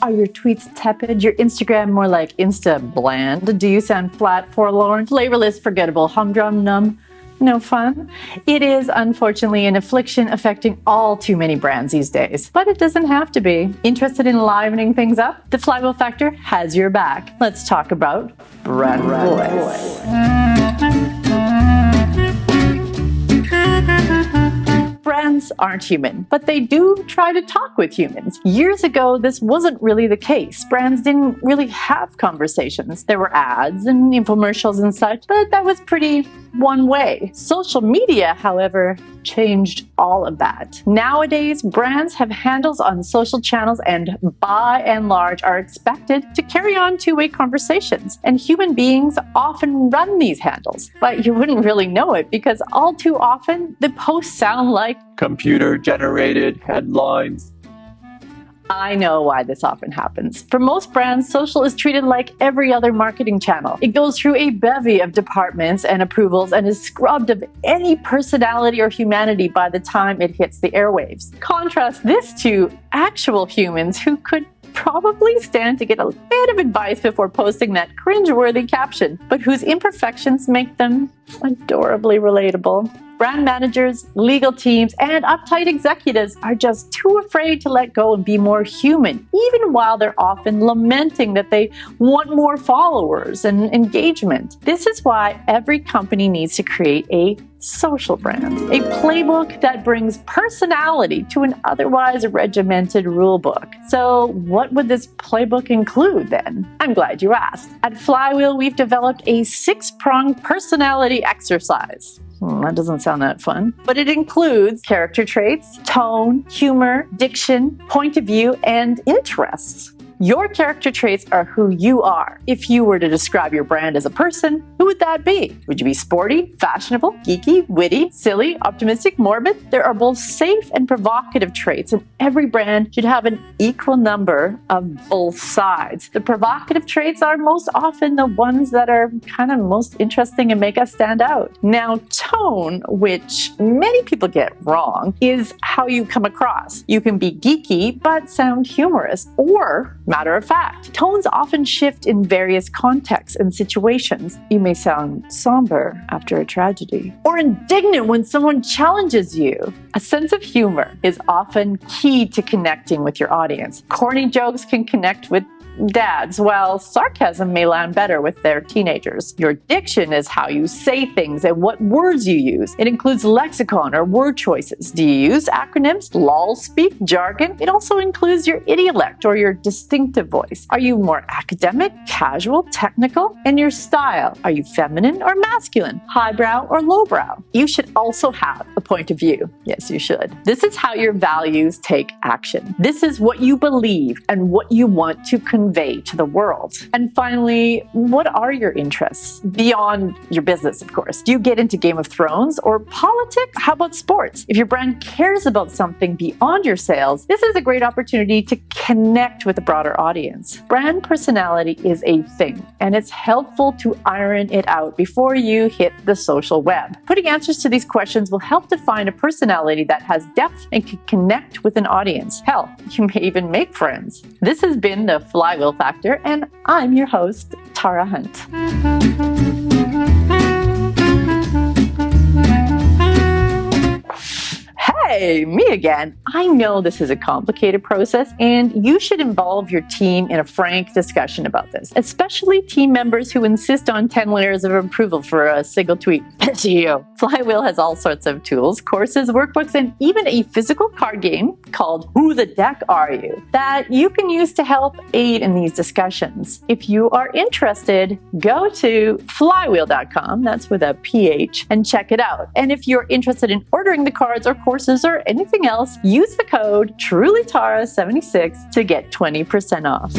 Are your tweets tepid? Your Instagram more like Insta bland? Do you sound flat, forlorn, flavorless, forgettable, humdrum, numb? No fun? It is, unfortunately, an affliction affecting all too many brands these days. But it doesn't have to be. Interested in livening things up? The Flywheel Factor has your back. Let's talk about brand voice. Brands aren't human, but they do try to talk with humans. Years ago, this wasn't really the case. Brands didn't really have conversations. There were ads and infomercials and such, but that was pretty one way. Social media, however, changed all of that. Nowadays, brands have handles on social channels and by and large are expected to carry on two-way conversations. And human beings often run these handles, but you wouldn't really know it because all too often the posts sound like computer-generated headlines. I know why this often happens. For most brands, social is treated like every other marketing channel. It goes through a bevy of departments and approvals and is scrubbed of any personality or humanity by the time it hits the airwaves. Contrast this to actual humans who could probably stand to get a bit of advice before posting that cringeworthy caption, but whose imperfections make them adorably relatable. Brand managers, legal teams, and uptight executives are just too afraid to let go and be more human, even while they're often lamenting that they want more followers and engagement. This is why every company needs to create a social brand, a playbook that brings personality to an otherwise regimented rule book. So what would this playbook include then? I'm glad you asked. At Flywheel, we've developed a 6-pronged personality exercise. That doesn't sound that fun. But it includes character traits, tone, humor, diction, point of view, and interests. Your character traits are who you are. If you were to describe your brand as a person, who would that be? Would you be sporty, fashionable, geeky, witty, silly, optimistic, morbid? There are both safe and provocative traits, and every brand should have an equal number of both sides. The provocative traits are most often the ones that are kind of most interesting and make us stand out. Now, tone, which many people get wrong, is how you come across. You can be geeky, but sound humorous, or matter of fact. Tones often shift in various contexts and situations. You may sound somber after a tragedy, or indignant when someone challenges you. A sense of humor is often key to connecting with your audience. Corny jokes can connect with dads, while sarcasm may land better with their teenagers. Your diction is how you say things and what words you use. It includes lexicon or word choices. Do you use acronyms, lol speak, jargon? It also includes your idiolect or your distinctive voice. Are you more academic, casual, technical? And your style, are you feminine or masculine, highbrow or lowbrow? You should also have a point of view. Yes, you should. This is how your values take action. This is what you believe and what you want to convey to the world. And finally, what are your interests? Beyond your business, of course. Do you get into Game of Thrones or politics? How about sports? If your brand cares about something beyond your sales, this is a great opportunity to connect with a broader audience. Brand personality is a thing, and it's helpful to iron it out before you hit the social web. Putting answers to these questions will help define a personality that has depth and can connect with an audience. Hell, you may even make friends. This has been the Flywheel Factor, and I'm your host, Tara Hunt. Hey, me again. I know this is a complicated process, and you should involve your team in a frank discussion about this, especially team members who insist on 10 layers of approval for a single tweet. CEO. Flywheel has all sorts of tools, courses, workbooks, and even a physical card game called Who the Deck Are You? That you can use to help aid in these discussions. If you are interested, go to flywheel.com, that's with a PH, and check it out. And if you're interested in ordering the cards or courses or anything else, use the code TrulyTara76 to get 20% off.